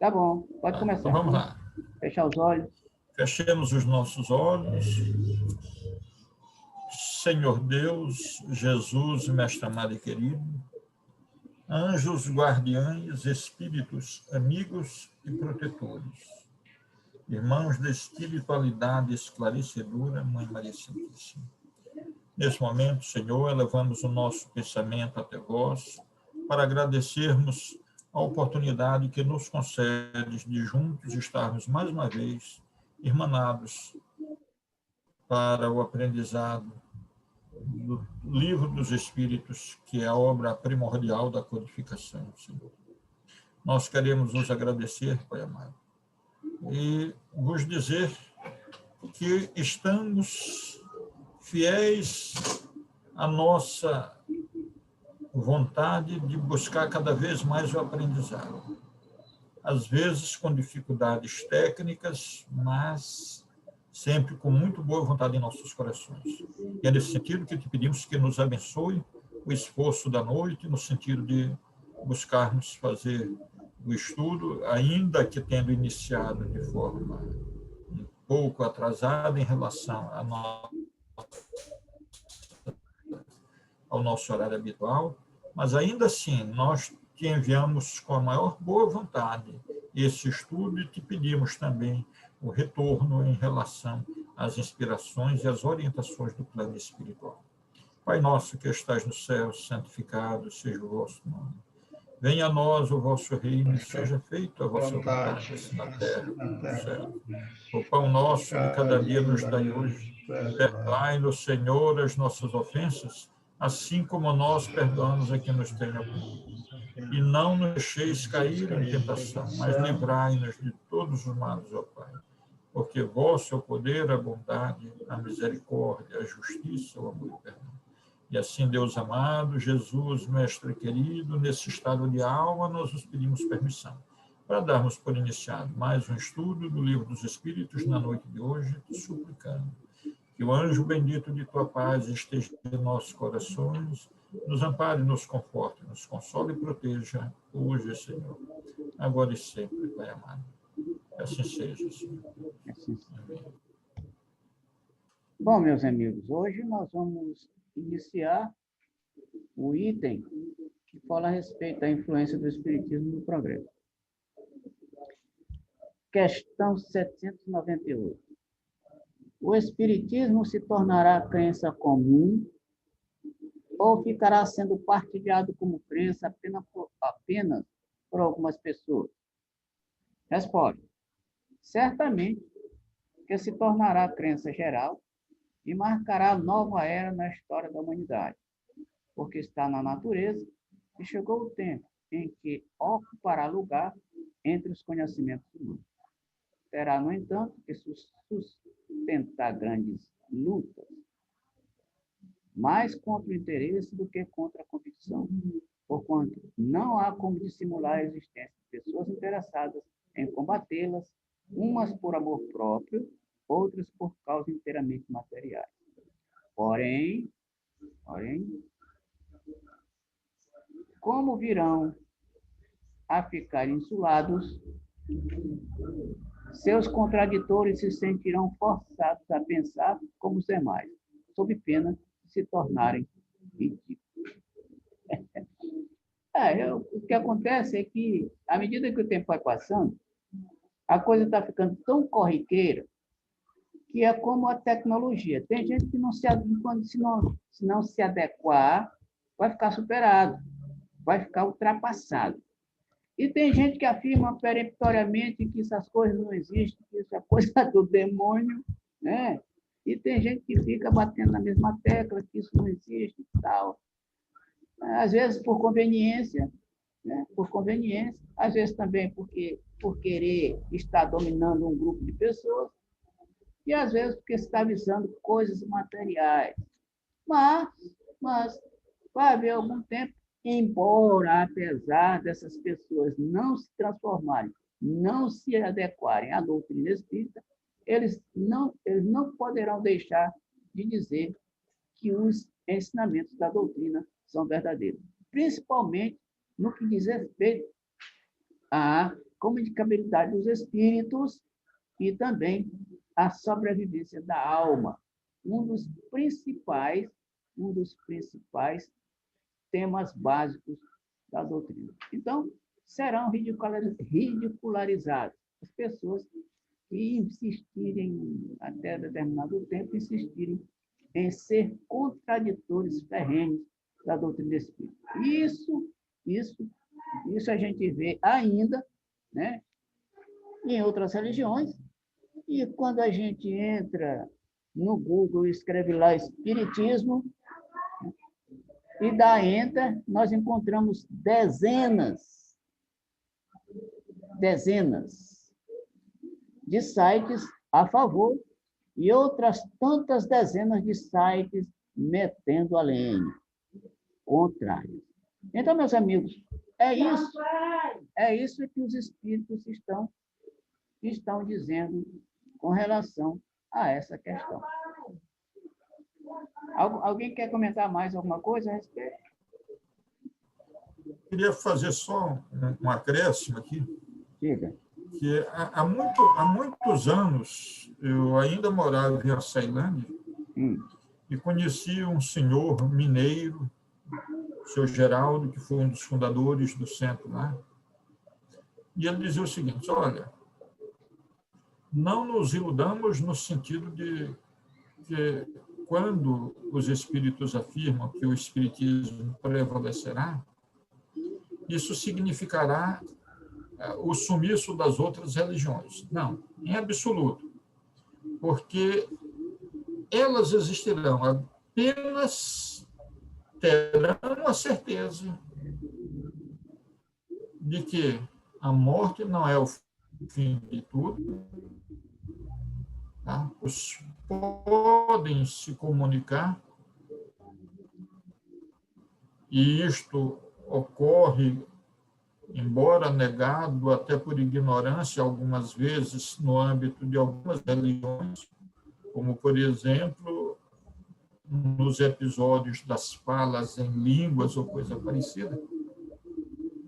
Tá bom, pode Tá, então começar. vamos lá. Fechar os olhos. Fechemos os nossos olhos. Senhor Deus, Jesus, Mestre amado e querido, anjos guardiães, espíritos, amigos e protetores, irmãos da espiritualidade esclarecedora, Mãe Maria Santíssima. Nesse momento, Senhor, elevamos o nosso pensamento até vós para agradecermos a oportunidade que nos concedes de juntos estarmos mais uma vez irmanados para o aprendizado do Livro dos Espíritos, que é a obra primordial da codificação, Senhor. Nós queremos vos agradecer, Pai amado, e vos dizer que estamos fiéis à nossa vontade de buscar cada vez mais o aprendizado. Às vezes com dificuldades técnicas, mas sempre com muito boa vontade em nossos corações. E é nesse sentido que te pedimos que nos abençoe o esforço da noite, no sentido de buscarmos fazer o estudo, ainda que tendo iniciado de forma um pouco atrasada em relação ao nosso horário habitual, mas ainda assim nós te enviamos com a maior boa vontade esse estudo e te pedimos também o retorno em relação às inspirações e às orientações do plano espiritual. Pai nosso que estás no céu, santificado seja o vosso nome. Venha a nós o vosso reino, seja feita a vossa vontade, assim na terra como no céu. O pão nosso de cada dia nos dai hoje. Perdoai-nos, Senhor, as nossas ofensas, assim como nós perdoamos a quem nos tem ofendido. E não nos deixeis cair em tentação, mas livrai-nos de todos os males, ó Pai. Porque vosso é o poder, a bondade, a misericórdia, a justiça, o amor e o perdão. E assim, Deus amado, Jesus, Mestre querido, nesse estado de alma, nós vos pedimos permissão para darmos por iniciado mais um estudo do Livro dos Espíritos na noite de hoje, te suplicando que o anjo bendito de tua paz esteja em nossos corações, nos ampare, nos conforte, nos console e proteja hoje, Senhor, agora e sempre, Pai amado. Que assim seja, Senhor. Assim seja. Amém. Bom, meus amigos, hoje nós vamos iniciar o item que fala a respeito da influência do Espiritismo no progresso. Questão 798. O Espiritismo se tornará crença comum ou ficará sendo partilhado como crença apenas por algumas pessoas? Resposta. Certamente que se tornará crença geral e marcará nova era na história da humanidade, porque está na natureza e chegou o tempo em que ocupará lugar entre os conhecimentos humanos. Terá, no entanto, que sustentar grandes lutas, mais contra o interesse do que contra a convicção, porquanto não há como dissimular a existência de pessoas interessadas em combatê-las, umas por amor próprio, outras por causas inteiramente materiais. Porém, como virão a ficar insulados, seus contraditores se sentirão forçados a pensar como os demais, sob pena de se tornarem ridículos. O que acontece é que, à medida que o tempo vai passando, a coisa está ficando tão corriqueira que é como a tecnologia. Tem gente que se não se adequar, vai ficar superado, vai ficar ultrapassado. E tem gente que afirma peremptoriamente que essas coisas não existem, que isso é coisa do demônio, né? E tem gente que fica batendo na mesma tecla, que isso não existe e tal. Às vezes por conveniência, né? Por conveniência, às vezes também por querer estar dominando um grupo de pessoas, e às vezes porque está visando coisas materiais. Mas vai haver algum tempo, embora, apesar dessas pessoas não se transformarem, não se adequarem à doutrina espírita, eles não poderão deixar de dizer que os ensinamentos da doutrina são verdadeiros, principalmente no que diz respeito à comunicabilidade dos espíritos e também a sobrevivência da alma, um dos principais temas básicos da doutrina. Então, serão ridicularizadas as pessoas que insistirem, até determinado tempo, insistirem em ser contraditores ferrenhos da doutrina espírita. Isso a gente vê ainda, né, em outras religiões, e quando a gente entra no Google e escreve lá Espiritismo, e dá Enter, nós encontramos dezenas de sites a favor e outras tantas dezenas de sites metendo a lenha, contrário. Então, meus amigos, é isso que os espíritos estão dizendo com relação a essa questão. Alguém quer comentar mais alguma coisa a respeito? Queria fazer só um acréscimo aqui. Diga. Que há muitos anos eu ainda morava em Açailândia e conheci um senhor mineiro, o seu Geraldo, que foi um dos fundadores do centro lá. E ele dizia o seguinte: olha, não nos iludamos no sentido de que quando os espíritos afirmam que o espiritismo prevalecerá, isso significará o sumiço das outras religiões. Não, em absoluto. Porque elas existirão, apenas terão a certeza de que a morte não é o fim de tudo. Tá? Os podem se comunicar, e isto ocorre, embora negado até por ignorância algumas vezes no âmbito de algumas religiões, como, por exemplo, nos episódios das falas em línguas ou coisa parecida.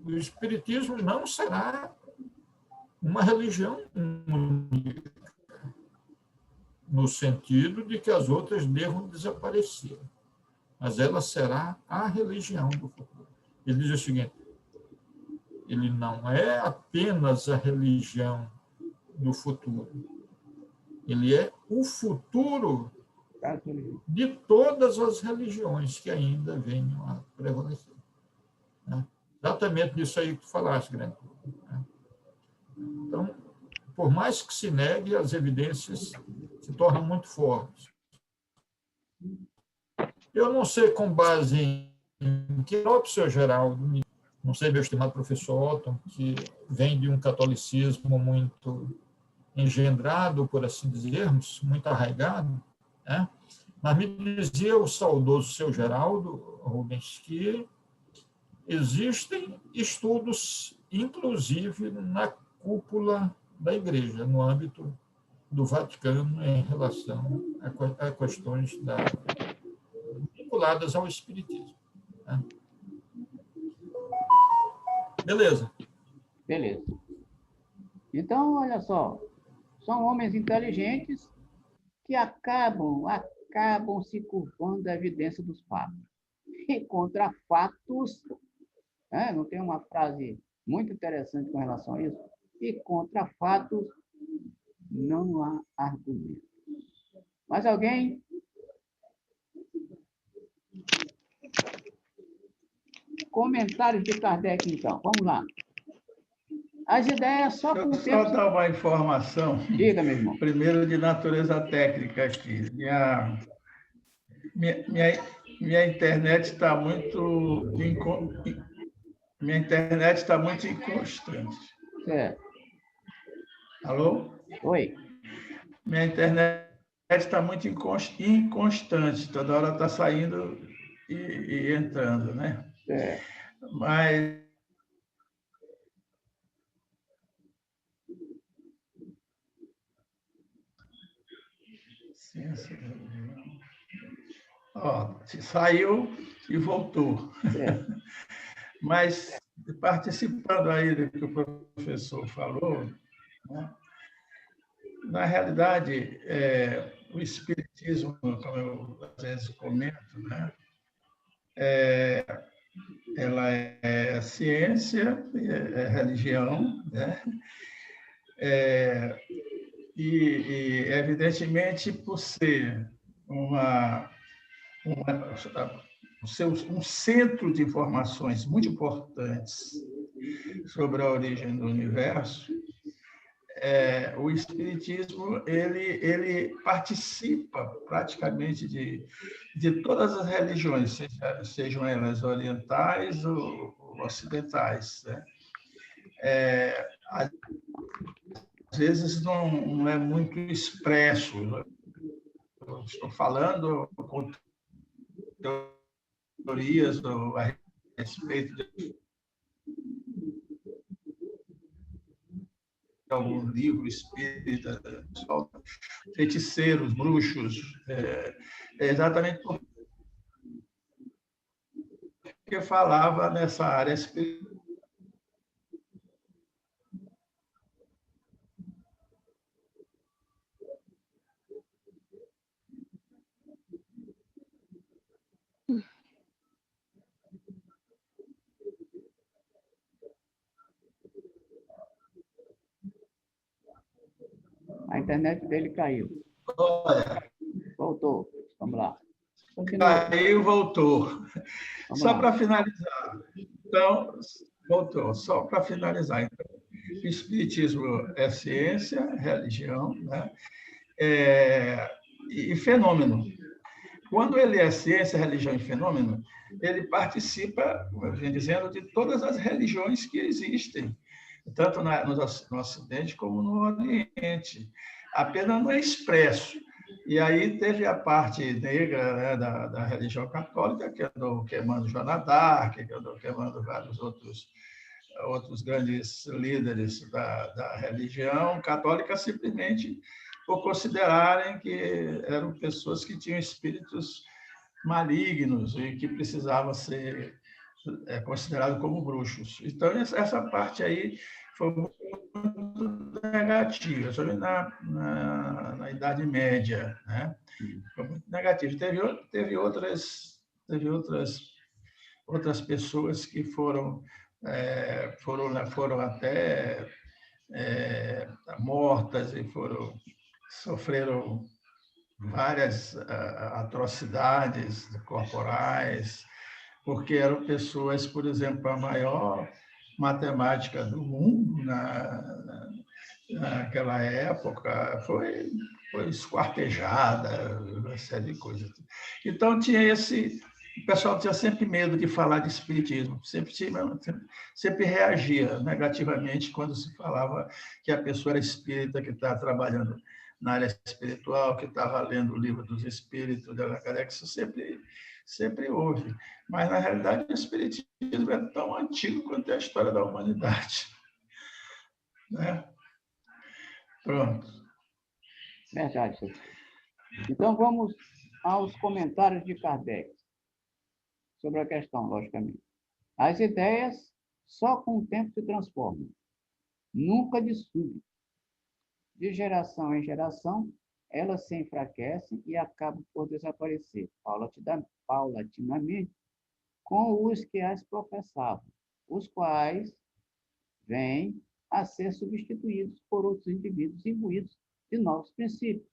O espiritismo não será uma religião única, no sentido de que as outras devam desaparecer, mas ela será a religião do futuro. Ele diz o seguinte: ele não é apenas a religião do futuro, ele é o futuro de todas as religiões que ainda venham a prevalecer. Exatamente isso aí que tu falaste, grande. Então, por mais que se negue, as evidências se tornam muito fortes. Eu não sei com base em que o professor Geraldo, não sei, meu estimado professor Otton, que vem de um catolicismo muito engendrado, por assim dizermos, muito arraigado, né? Mas me dizia o saudoso seu Geraldo Rubens que existem estudos, inclusive na cúpula da Igreja, no âmbito do Vaticano, em relação a questões vinculadas ao Espiritismo. Né? Beleza. Então, olha só, são homens inteligentes que acabam se curvando à evidência dos fatos. E contra fatos, não tem uma frase muito interessante com relação a isso? E contra fatos não há argumento. Mais alguém? Comentários de Kardec, então. Vamos lá. As ideias só com o tempo... Só dar uma informação. Diga, meu irmão. Primeiro, de natureza técnica aqui. Minha internet está muito... Minha internet está muito inconstante. Certo. Alô? Oi. Minha internet está muito inconstante. Toda hora está saindo e entrando, né? Certo. Mas... Ó, saiu e voltou. Certo. Mas participando aí do que o professor falou, né? Na realidade, o Espiritismo, como eu às vezes comento, né? Ela é ciência, é religião, né? Evidentemente, por ser um centro de informações muito importantes sobre a origem do universo, o Espiritismo ele participa praticamente de todas as religiões, sejam elas orientais ou ocidentais, né? Às vezes não é muito expresso. Eu estou falando com teorias a respeito de algum livro espírita, feiticeiros, bruxos, exatamente porque falava nessa área espiritual. A internet dele caiu. Olha, Voltou. Vamos lá. Continua. caiu, voltou. Vamos Só lá. para finalizar. Então, voltou. Só para finalizar. Então, o Espiritismo é ciência, religião, né? E fenômeno. Quando ele é ciência, religião e fenômeno, ele participa, como eu vinha dizendo, de todas as religiões que existem, tanto no Ocidente como no Oriente. Apenas não é expresso. E aí teve a parte negra, né, da religião católica, que andou queimando Joana d'Arc, que andou queimando vários outros grandes líderes da religião católica, simplesmente por considerarem que eram pessoas que tinham espíritos malignos e que precisavam ser considerados como bruxos. Então, essa parte aí foi muito negativa, sobre na Idade Média, né? Foi muito negativo. Teve outras pessoas que foram até mortas e sofreram várias atrocidades corporais, porque eram pessoas, por exemplo, a maior matemática do mundo naquela época foi esquartejada, uma série de coisas. Então, o pessoal tinha sempre medo de falar de espiritismo, sempre reagia negativamente quando se falava que a pessoa era espírita, que estava trabalhando na área espiritual, que estava lendo o livro dos espíritos, da Kardec, isso sempre houve. Mas, na realidade, o espiritismo é tão antigo quanto é a história da humanidade. Né? Pronto. Verdade, senhor. Então, vamos aos comentários de Kardec sobre a questão, logicamente. As ideias só com o tempo se transformam, nunca de súbito. De geração em geração, elas se enfraquecem e acabam por desaparecer paulatinamente com os que as professavam, os quais vêm a ser substituídos por outros indivíduos imbuídos de novos princípios,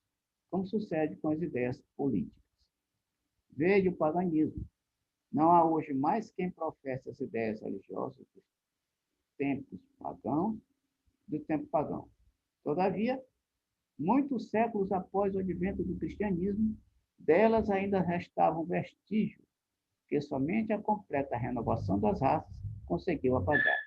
como sucede com as ideias políticas. Veja o paganismo. Não há hoje mais quem professe as ideias religiosas do tempo pagão. Todavia, muitos séculos após o advento do cristianismo, delas ainda restavam vestígios que somente a completa renovação das raças conseguiu apagar.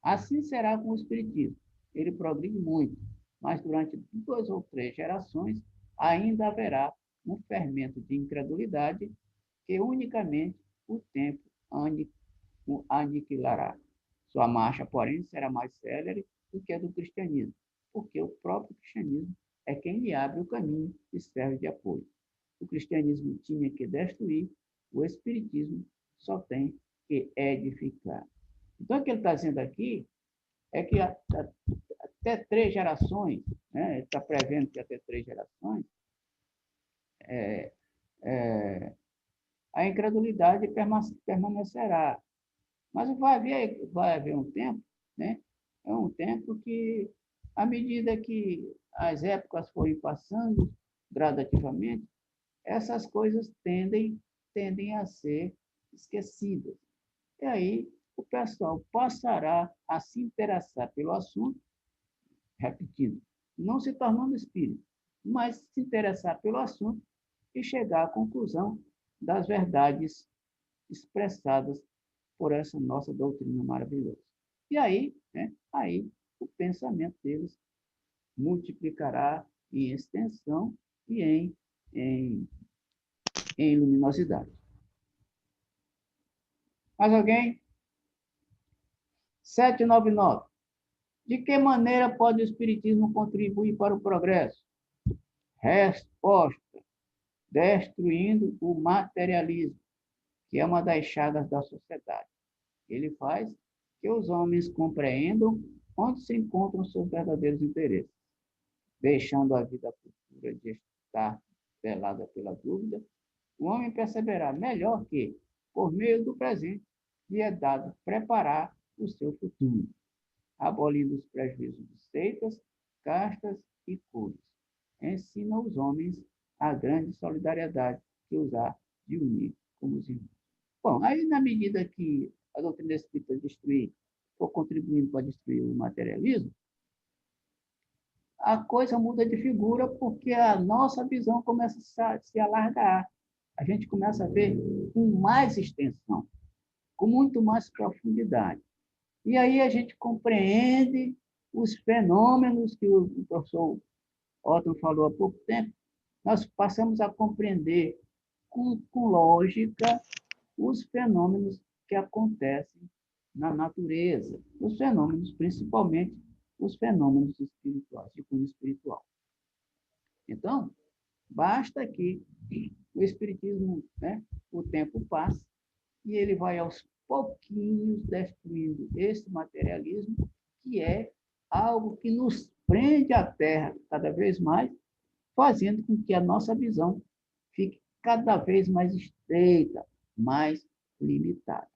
Assim será com o espiritismo. Ele progride muito, mas durante 2 ou 3 gerações ainda haverá um fermento de incredulidade que unicamente o tempo aniquilará. Sua marcha, porém, será mais célere do que a do cristianismo, porque o próprio cristianismo é quem lhe abre o caminho e serve de apoio. O cristianismo tinha que destruir, o espiritismo só tem que edificar. Então, o que ele está dizendo aqui é que até 3 gerações, né? Ele está prevendo que até 3 gerações, a incredulidade permanecerá. Mas vai haver um tempo, né? É um tempo que, à medida que as épocas forem passando gradativamente, essas coisas tendem a ser esquecidas. E aí o pessoal passará a se interessar pelo assunto, repetindo, não se tornando espírita, mas se interessar pelo assunto e chegar à conclusão das verdades expressadas por essa nossa doutrina maravilhosa. E aí, né, aí o pensamento deles multiplicará em extensão e em luminosidade. Mais alguém? 799. De que maneira pode o Espiritismo contribuir para o progresso? Resposta: destruindo o materialismo, que é uma das chagas da sociedade. Ele faz que os homens compreendam onde se encontram seus verdadeiros interesses, deixando a vida futura de estar velada pela dúvida. O homem perceberá melhor que, por meio do presente, lhe é dado preparar o seu futuro, abolindo os prejuízos de seitas, castas e cores. Ensina os homens a grande solidariedade que os há de unir como os irmãos. Bom, aí na medida que a doutrina espírita for contribuindo para destruir o materialismo, a coisa muda de figura porque a nossa visão começa a se alargar. A gente começa a ver com mais extensão, com muito mais profundidade. E aí a gente compreende os fenômenos que o professor Otton falou há pouco tempo. Nós passamos a compreender com lógica os fenômenos que acontecem na natureza, os fenômenos, principalmente os fenômenos espirituais, de cunho espiritual. Então, basta que o Espiritismo, né, o tempo passa e ele vai aos pouquinhos destruindo esse materialismo, que é algo que nos prende à Terra cada vez mais, fazendo com que a nossa visão fique cada vez mais estreita, mais limitada.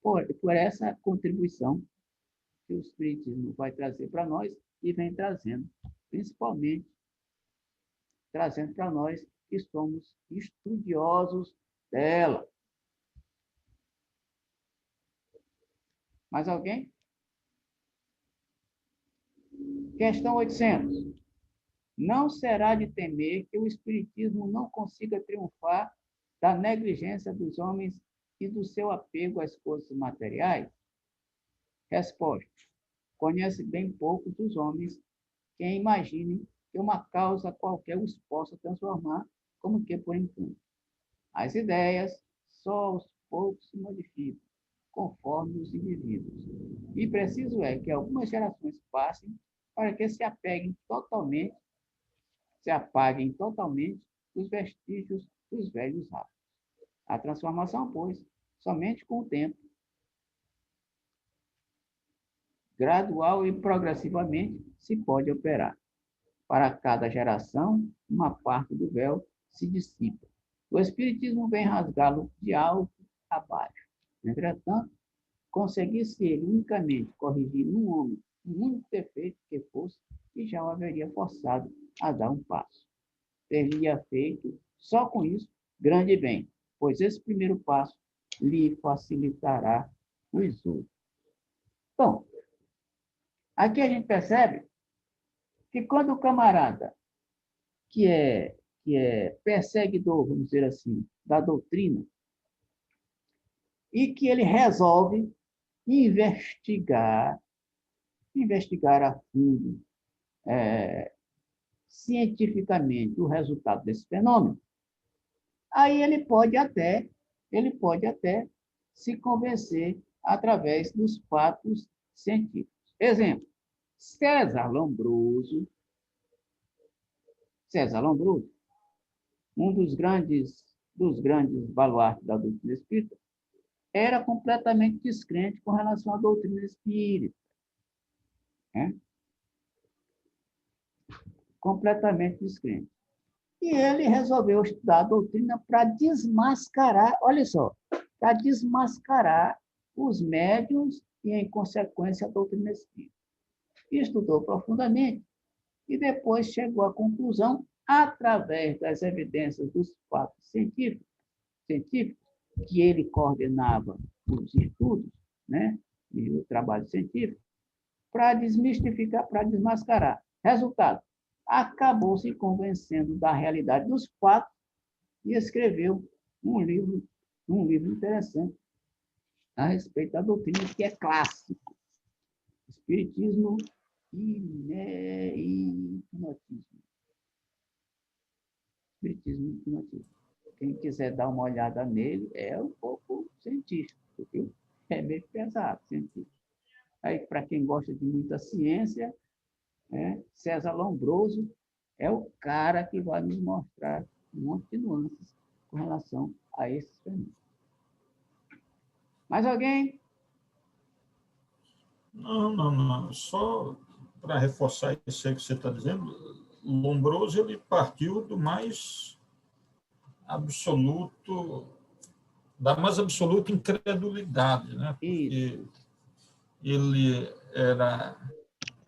Por essa contribuição que o Espiritismo vai trazer para nós e vem trazendo, principalmente trazendo para nós que somos estudiosos dela. Mais alguém? Questão 800. Não será de temer que o Espiritismo não consiga triunfar da negligência dos homens e do seu apego às coisas materiais? Resposta: conhece bem pouco dos homens quem imagine que uma causa qualquer os possa transformar, como que por enquanto. As ideias só aos poucos se modificam, conforme os indivíduos. E preciso é que algumas gerações passem para que se apaguem totalmente os vestígios dos velhos hábitos. A transformação, pois, somente com o tempo, gradual e progressivamente, se pode operar. Para cada geração, uma parte do véu se dissipa. O Espiritismo vem rasgá-lo de alto a baixo. Entretanto, conseguisse ele unicamente corrigir num homem o único defeito que fosse, e já o haveria forçado a dar um passo. Teria feito, só com isso, grande bem, pois esse primeiro passo lhe facilitará os outros. Bom, aqui a gente percebe que quando o camarada que é perseguidor, vamos dizer assim, da doutrina, e que ele resolve investigar a fundo, cientificamente, o resultado desse fenômeno, aí ele pode até se convencer através dos fatos científicos. Exemplo, César Lombroso, um dos grandes baluartes da doutrina espírita, era completamente descrente com relação à doutrina espírita. Né? Completamente descrente. E ele resolveu estudar a doutrina para desmascarar, olha só, para desmascarar os médiuns e, em consequência, a doutrina espírita. Estudou profundamente e depois chegou à conclusão, através das evidências dos fatos científicos que ele coordenava os estudos, né, e o trabalho científico, para desmistificar, para desmascarar. Resultado, acabou se convencendo da realidade dos fatos e escreveu um livro interessante a respeito da doutrina, que é clássico, Espiritismo e Hipnotismo. Espiritismo e Hipnotismo. Quem quiser dar uma olhada nele, é um pouco científico, viu? É meio pesado, científico. Aí, para quem gosta de muita ciência, César Lombroso é o cara que vai nos mostrar um monte de nuances com relação a esses fenômenos. Mais alguém? Não. Só para reforçar isso aí que você está dizendo, Lombroso ele partiu do mais absoluto, da mais absoluta incredulidade, né? Porque ele era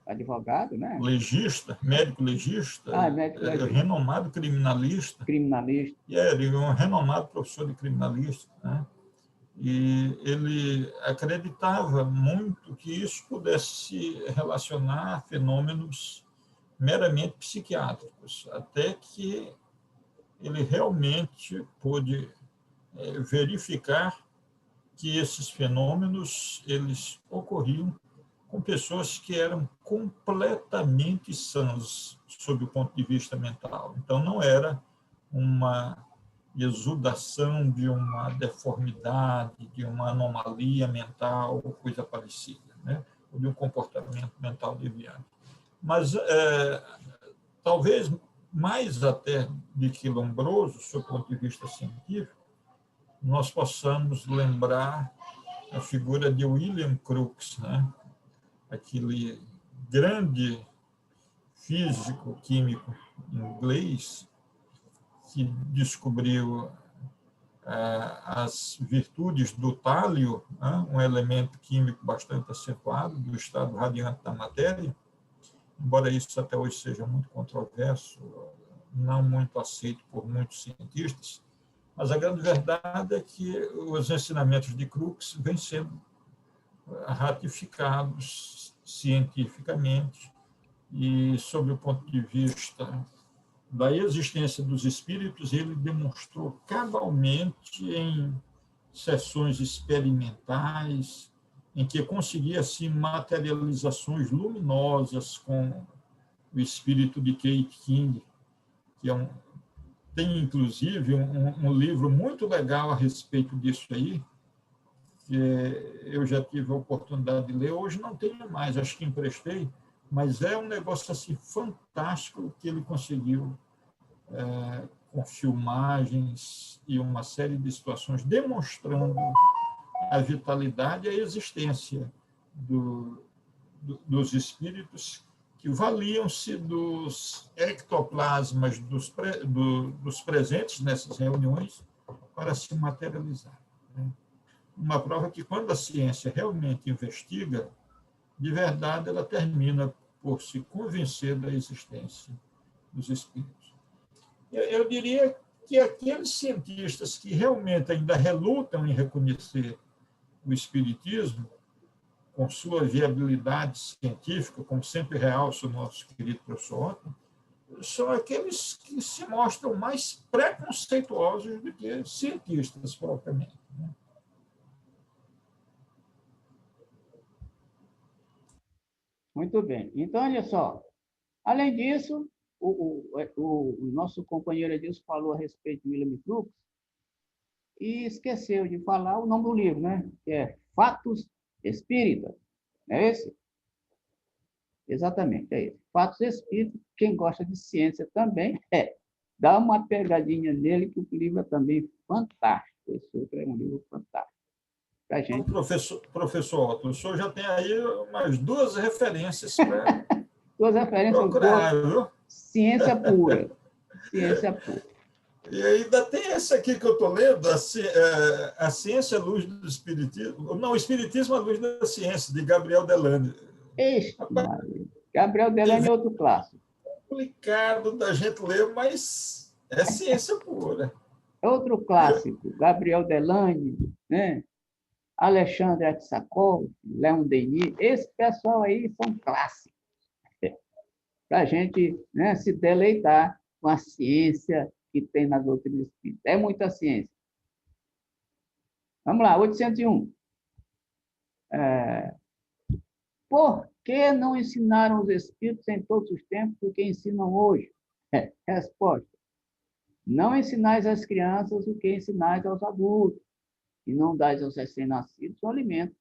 advogado, né? Legista, médico legista, médico legista. Renomado criminalista. Criminalista. Ele um renomado professor de criminalística, né? E ele acreditava muito que isso pudesse se relacionar a fenômenos meramente psiquiátricos, até que ele realmente pôde verificar que esses fenômenos eles ocorriam com pessoas que eram completamente sãs sob o ponto de vista mental. Então, não era uma exudação de uma deformidade, de uma anomalia mental ou coisa parecida, né? Ou de um comportamento mental deviante. Mas, talvez mais até de que Lombroso, do seu ponto de vista científico, nós possamos lembrar a figura de William Crookes, né? Aquele grande físico químico inglês que descobriu as virtudes do tálio, né? Um elemento químico bastante acentuado do estado radiante da matéria, embora isso até hoje seja muito controverso, não muito aceito por muitos cientistas, mas a grande verdade é que os ensinamentos de Crookes vêm sendo ratificados cientificamente e, sob o ponto de vista da existência dos espíritos, ele demonstrou cabalmente em sessões experimentais, em que conseguia-se materializações luminosas com o espírito de Kate King, que tem, inclusive, um livro muito legal a respeito disso aí, que eu já tive a oportunidade de ler, hoje não tenho mais, acho que emprestei, mas é um negócio assim fantástico que ele conseguiu, com filmagens e uma série de situações, demonstrando a vitalidade e a existência dos espíritos que valiam-se dos ectoplasmas dos presentes nessas reuniões para se materializar, né? Uma prova que, quando a ciência realmente investiga, de verdade, ela termina por se convencer da existência dos espíritos. Eu diria que aqueles cientistas que realmente ainda relutam em reconhecer o espiritismo, com sua viabilidade científica, como sempre realça o nosso querido professor Otto, são aqueles que se mostram mais preconceituosos do que cientistas propriamente, né? Muito bem. Então, olha só. Além disso, o nosso companheiro Edilson falou a respeito de William Crookes e esqueceu de falar o nome do livro, né? Que é Fatos Espíritas. É esse? Exatamente, é esse. Fatos Espíritas. Quem gosta de ciência também, dá uma pegadinha nele, que o livro é também fantástico. Esse outro é um livro fantástico. para a gente. Professor Otto, o senhor já tem aí umas 2 referências para 2 referências procurar, viu? Ciência pura. Ciência pura. E ainda tem essa aqui que eu estou lendo, a Ciência à Luz do Espiritismo. Não, o Espiritismo à Luz da Ciência, de Gabriel Delane. Gabriel Delane é outro clássico. Complicado da gente ler, mas é ciência pura. Outro clássico, Gabriel Delane, né? Alexandre Atsakov, Leon Denis, esse pessoal aí são clássicos para a gente, né, se deleitar com a ciência que tem na doutrina espírita. É muita ciência. Vamos lá, 801. Por que não ensinaram os espíritos em todos os tempos o que ensinam hoje? Resposta. Não ensinais às crianças o que ensinais aos adultos, e não dais aos recém-nascidos um alimento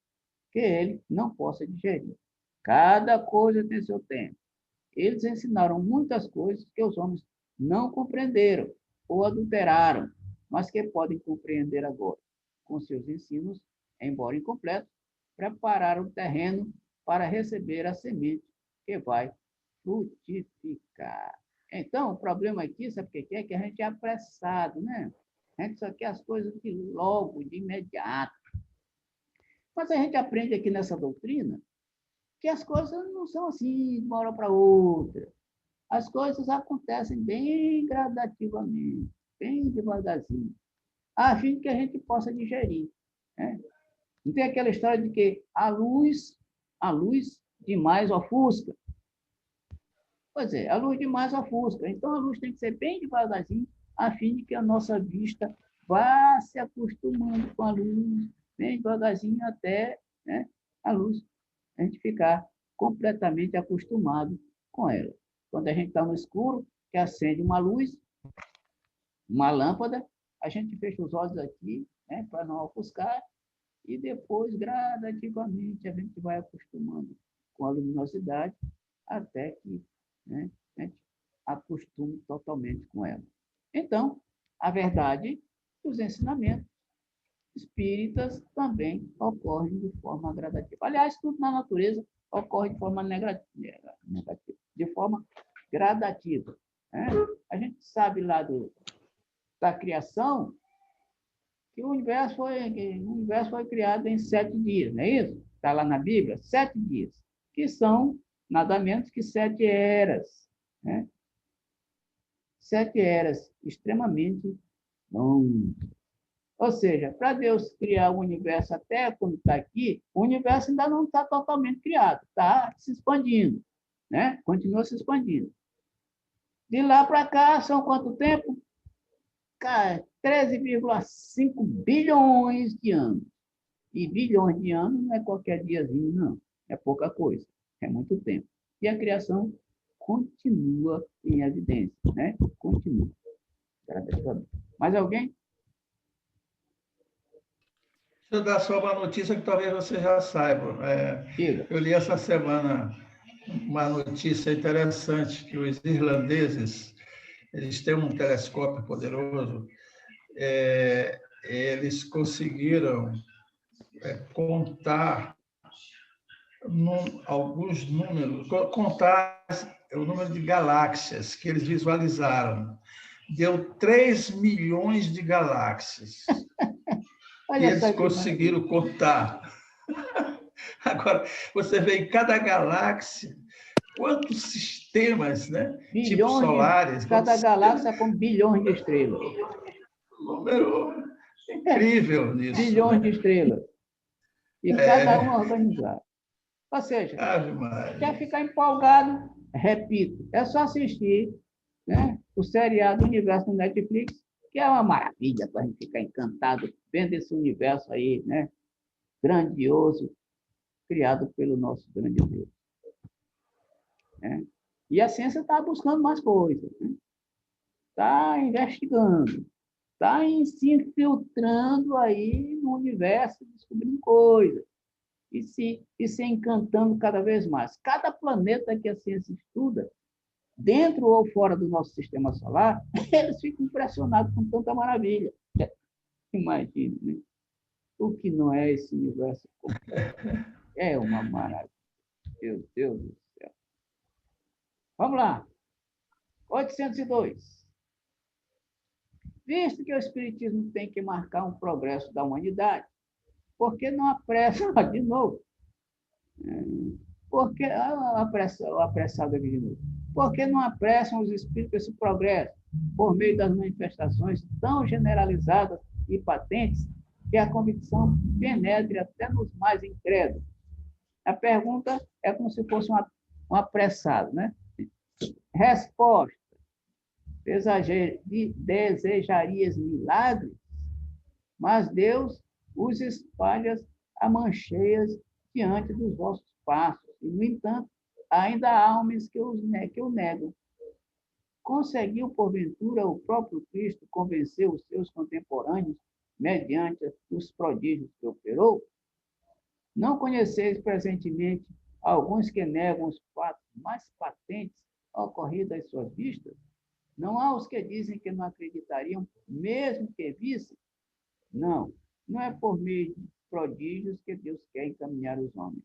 que ele não possa digerir. Cada coisa tem seu tempo. Eles ensinaram muitas coisas que os homens não compreenderam ou adulteraram, mas que podem compreender agora. Com seus ensinos, embora incompletos, prepararam o terreno para receber a semente que vai frutificar. Então, o problema aqui, sabe o que é? Que a gente é apressado, né? A gente só quer as coisas de logo, de imediato. Mas a gente aprende aqui nessa doutrina que as coisas não são assim, de uma hora para outra. As coisas acontecem bem gradativamente, bem devagarzinho, a fim que a gente possa digerir, né? Não tem aquela história de que a luz demais ofusca. Pois é, a luz demais ofusca. Então, a luz tem que ser bem devagarzinho, a fim de que a nossa vista vá se acostumando com a luz, bem devagarzinho até, né, a luz, a gente ficar completamente acostumado com ela. Quando a gente está no escuro, que acende uma luz, uma lâmpada, a gente fecha os olhos aqui, né, para não ofuscar, e depois, gradativamente, a gente vai acostumando com a luminosidade até que, né, a gente acostume totalmente com ela. Então, a verdade, os ensinamentos espíritas também ocorrem de forma gradativa. Aliás, tudo na natureza ocorre de forma negativa, de forma gradativa, né? A gente sabe lá da criação que o universo foi criado em 7 dias, não é isso? Está lá na Bíblia, 7 dias, que são nada menos que 7 eras, né? 7 eras extremamente longas. Ou seja, para Deus criar o universo até quando está aqui, o universo ainda não está totalmente criado, está se expandindo, né? Continua se expandindo. De lá para cá, são quanto tempo? 13,5 bilhões de anos. E bilhões de anos não é qualquer diazinho, não. É pouca coisa. É muito tempo. E a criação continua em evidência, né? Continua. Mais alguém? Deixa eu dar só uma notícia que talvez você já saiba. Eu li essa semana uma notícia interessante, que os irlandeses, eles têm um telescópio poderoso, eles conseguiram contar alguns números, contar o número de galáxias que eles visualizaram. Deu 3 milhões de galáxias. E eles conseguiram contar. Agora, você vê em cada galáxia quantos sistemas, né? Tipo solares. Cada galáxia com bilhões de estrelas. Um número incrível nisso. Bilhões de estrelas. E cada uma organizada. Ou seja, quer ficar empolgado? Repito, é só assistir, né, o seriado Universo no Netflix, que é uma maravilha para a gente ficar encantado vendo esse universo aí, né, grandioso, criado pelo nosso grande Deus. Né? E a ciência está buscando mais coisas, está investigando, está se infiltrando aí no universo, descobrindo coisas, e se encantando cada vez mais. Cada planeta que a ciência estuda, dentro ou fora do nosso sistema solar, eles ficam impressionados com tanta maravilha. Imagina, né? O que não é esse universo completo? É uma maravilha. Meu Deus do céu. Vamos lá. 802. Visto que o Espiritismo tem que marcar um progresso da humanidade, por que não apressa de novo? Por que o apressado aqui de novo? Por que não apressam os espíritos esse progresso por meio das manifestações tão generalizadas e patentes que a convicção penetre até nos mais incrédulos? A pergunta é como se fosse um apressado, né? Resposta: desejarias milagres, mas Deus os espalha a mancheias diante dos vossos passos. E, no entanto, ainda há homens que o negam. Conseguiu, porventura, o próprio Cristo convencer os seus contemporâneos mediante os prodígios que operou? Não conheceis presentemente alguns que negam os fatos mais patentes ocorridos às suas vistas? Não há os que dizem que não acreditariam, mesmo que vissem? Não, não é por meio de prodígios que Deus quer encaminhar os homens.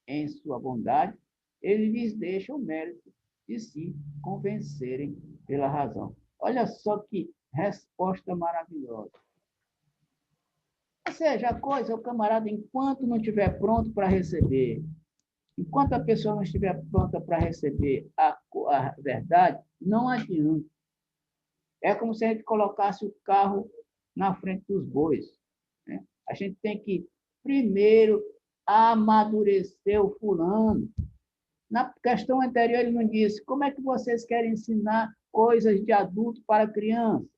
Em sua bondade, ele lhes deixa o mérito de se convencerem pela razão. Olha só que resposta maravilhosa. Ou seja, a coisa, o camarada, enquanto não estiver pronto para receber, enquanto a pessoa não estiver pronta para receber a verdade, não adianta. É como se a gente colocasse o carro na frente dos bois, né? A gente tem que, primeiro, amadurecer o fulano. Na questão anterior, ele não disse: como é que vocês querem ensinar coisas de adulto para crianças?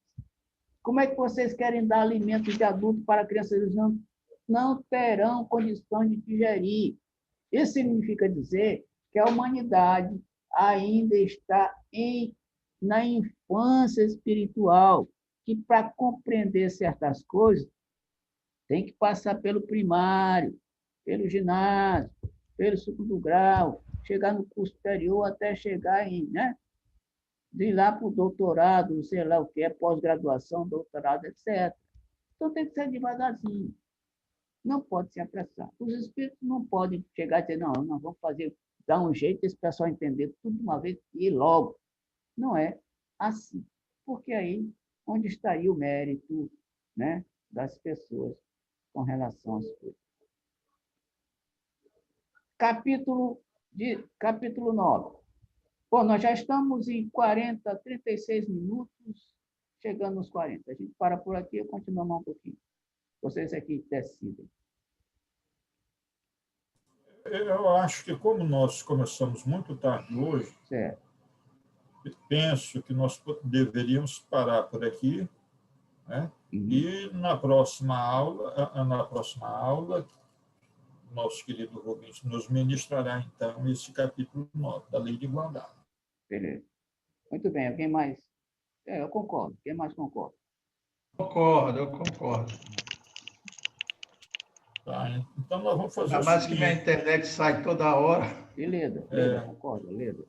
Como é que vocês querem dar alimentos de adulto para crianças? Eles não terão condição de digerir. Isso significa dizer que a humanidade ainda está na infância espiritual, que para compreender certas coisas tem que passar pelo primário, pelo ginásio, pelo segundo grau, chegar no curso superior até chegar né? De ir lá para o doutorado, sei lá o que é, pós-graduação, doutorado, etc. Então tem que ser devagarzinho. Não pode se apressar. Os espíritos não podem chegar e dizer: não, nós vamos fazer, dar um jeito desse pessoal entender tudo de uma vez e ir logo. Não é assim. Porque aí, onde estaria o mérito, né, das pessoas com relação às coisas? Capítulo 9. Bom, nós já estamos em 36 minutos, chegando nos 40. A gente para por aqui e continua mais um pouquinho. Vocês aqui decidem. Eu acho que, como nós começamos muito tarde hoje, certo, penso que nós deveríamos parar por aqui, né? E na próxima aula, nosso querido Rubens nos ministrará, então, esse capítulo 9 da Lei de Igualdade. Beleza. Muito bem. Alguém mais? Eu concordo. Quem mais concorda? Eu concordo. Tá, então, nós vamos fazer Ainda mais que minha internet sai toda hora. E Leda, concorda, Leda.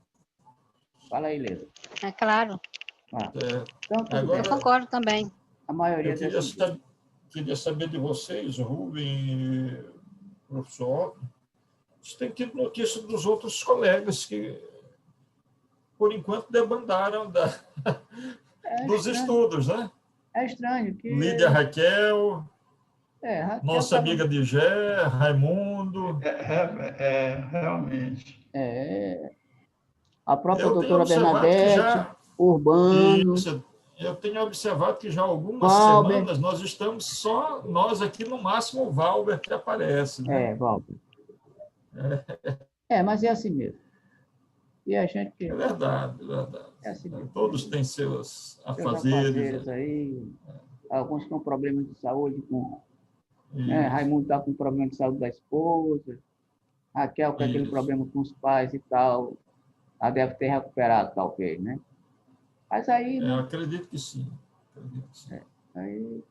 Fala aí, Leda. É claro. Então, tudo agora, eu concordo também. A maioria eu queria saber de vocês, Rubem, professor, você tem tido notícia dos outros colegas que, por enquanto, debandaram dos estudos, né? É estranho. Que... Lídia Raquel, nossa amiga de Gé, Raimundo. Realmente. A própria doutora Bernadette, Urbano. Isso, eu tenho observado que já há algumas semanas nós estamos só, nós aqui no máximo o Valber que aparece. Né? Valber. Mas é assim mesmo. E a gente... É verdade, é verdade. É assim mesmo. Todos têm seus afazeres aí. Alguns com problemas de saúde, Raimundo está com problema de saúde da esposa, Raquel com aquele problema com os pais e tal. Ela deve ter recuperado, talvez, né? Mas aí... Eu acredito que sim. Aí,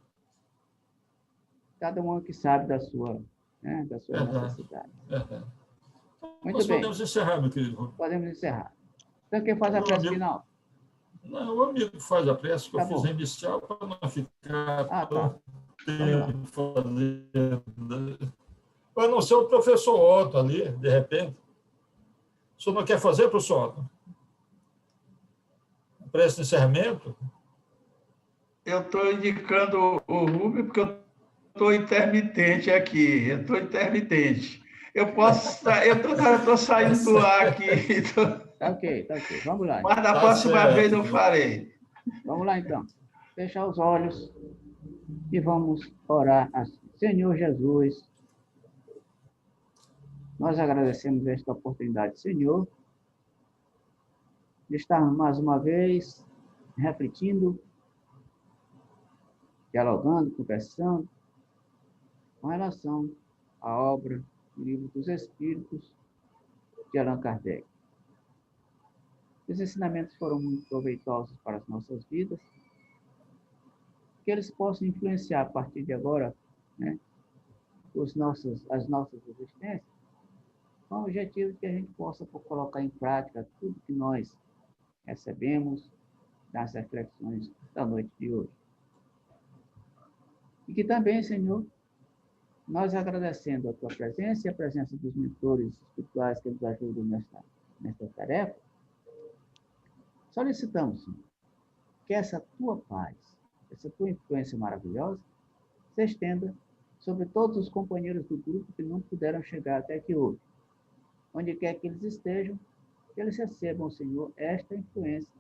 cada um que sabe da sua necessidade. Muito Nós bem. podemos encerrar, meu querido. Podemos encerrar. Então, quem faz a prece final? Não, o amigo faz a prece, que eu fiz a inicial para não ficar... tempo fazendo. Eu não sei o professor Otto ali, de repente. O senhor não quer fazer, professor Otto? Prece de encerramento? Eu estou indicando o Rubem porque eu estou intermitente aqui. Eu estou intermitente. Eu posso. Eu toda hora estou saindo do ar aqui. Tá ok. Vamos lá. Mas da Tá próxima certo. vez eu farei. Vamos lá, então. Fechar os olhos e vamos orar assim. Senhor Jesus, nós agradecemos esta oportunidade, Senhor, de estarmos mais uma vez refletindo, dialogando, conversando com relação à obra do Livro dos Espíritos de Allan Kardec. Os ensinamentos foram muito proveitosos para as nossas vidas, que eles possam influenciar a partir de agora, né, as nossas existências, com o objetivo de que a gente possa colocar em prática tudo que nós recebemos das reflexões da noite de hoje. E que também, Senhor, nós agradecendo a Tua presença e a presença dos mentores espirituais que nos ajudam nesta tarefa, solicitamos, Senhor, que essa Tua paz, essa Tua influência maravilhosa, se estenda sobre todos os companheiros do grupo que não puderam chegar até aqui hoje. Onde quer que eles estejam, que eles recebam, Senhor, esta influência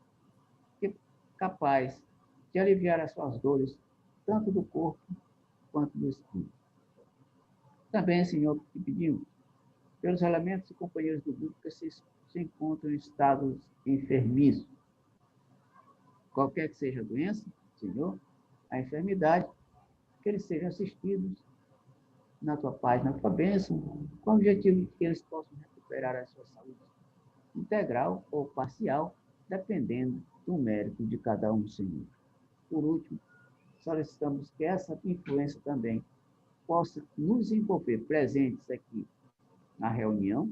que é capaz de aliviar as suas dores, tanto do corpo quanto do espírito. Também, Senhor, te pedimos pelos elementos e companheiros do grupo que se encontram em estados enfermizos. Qualquer que seja a doença, Senhor, a enfermidade, que eles sejam assistidos na Tua paz, na Tua bênção, com o objetivo de que eles possam recuperar a sua saúde integral ou parcial, dependendo do mérito de cada um, Senhor. Por último, solicitamos que essa influência também possa nos envolver presentes aqui na reunião,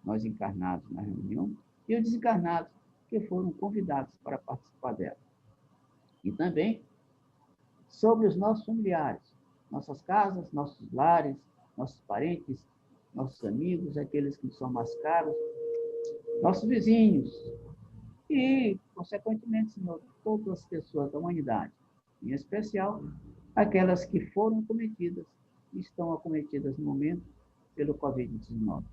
nós encarnados na reunião, e os desencarnados que foram convidados para participar dela. E também sobre os nossos familiares, nossas casas, nossos lares, nossos parentes, nossos amigos, aqueles que são mais caros, nossos vizinhos e, consequentemente, Senhor, todas as pessoas da humanidade, em especial aquelas que foram acometidas e estão acometidas no momento pelo Covid-19.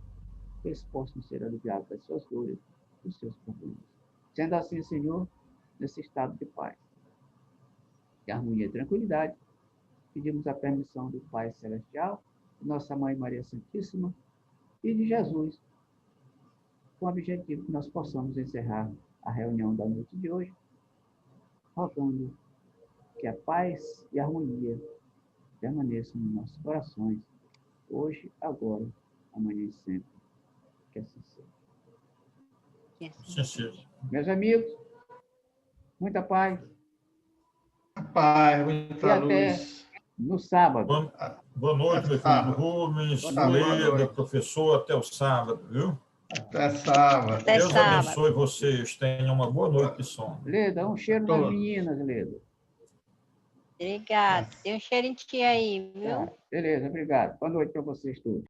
Que eles possam ser aliviados das suas dores, dos seus problemas. Sendo assim, Senhor, nesse estado de paz, de harmonia e tranquilidade, pedimos a permissão do Pai Celestial, de Nossa Mãe Maria Santíssima e de Jesus, com o objetivo que nós possamos encerrar a reunião da noite de hoje, rogando que a paz e a harmonia permaneçam nos nossos corações, hoje, agora, amanhã e sempre. Que assim seja. Sim, sim. Meus amigos, muita paz. Paz, muita E até luz. no sábado. Boa noite, meu querido Rubens, Leda, professor, até o sábado, viu? Até sábado. Até Deus sábado. abençoe vocês, tenham uma boa noite de sono. Leda, um cheiro nas meninas, Leda. Obrigada. Tem um cheirinho aí, viu? Tá, beleza, obrigado. Boa noite para vocês todos.